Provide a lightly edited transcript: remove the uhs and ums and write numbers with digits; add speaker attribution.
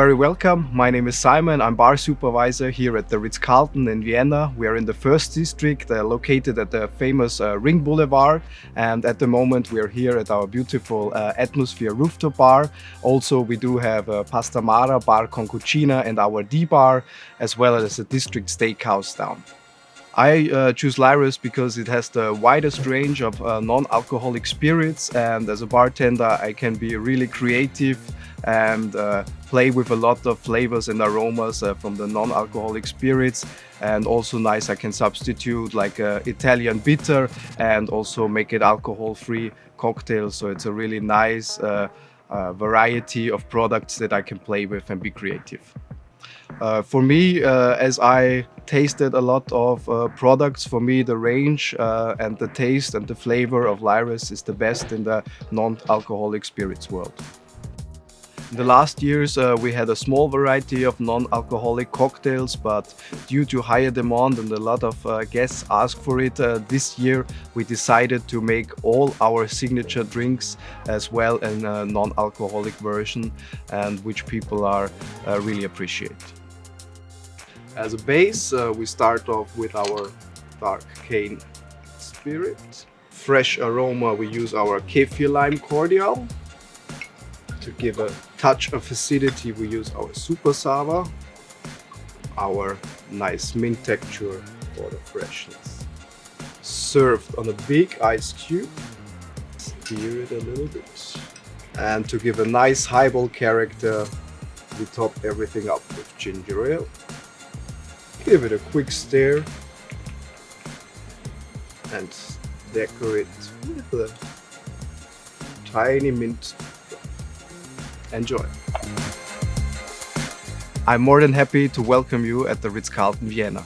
Speaker 1: very welcome. My name is Simon. I'm bar supervisor here at the Ritz-Carlton in Vienna. We are in the first district, located at the famous Ring Boulevard. And at the moment we are here at our beautiful Atmosphere rooftop bar. Also, we do have Pasta Mara, Bar con Cucina and our D-bar, as well as a district steakhouse down. I choose Lyre because it has the widest range of non-alcoholic spirits, and as a bartender I can be really creative and play with a lot of flavors and aromas from the non-alcoholic spirits, and also nice I can substitute like Italian bitter and also make it alcohol-free cocktails, so it's a really nice variety of products that I can play with and be creative. For me, as I tasted a lot of products, for me the range and the taste and the flavor of Lyre is the best in the non-alcoholic spirits world. In the last years we had a small variety of non-alcoholic cocktails, but due to higher demand and a lot of guests asked for it, this year we decided to make all our signature drinks as well in a non-alcoholic version, and which people are really appreciate. As a base, we start off with our dark cane spirit. Fresh aroma, we use our kefir lime cordial. To give a touch of acidity, we use our super sava. Our nice mint texture for the freshness. Served on a big ice cube. Stir it a little bit. And to give a nice highball character, we top everything up with ginger ale. Give it a quick stir and decorate with a tiny mint. Enjoy! I'm more than happy to welcome you at the Ritz-Carlton Vienna.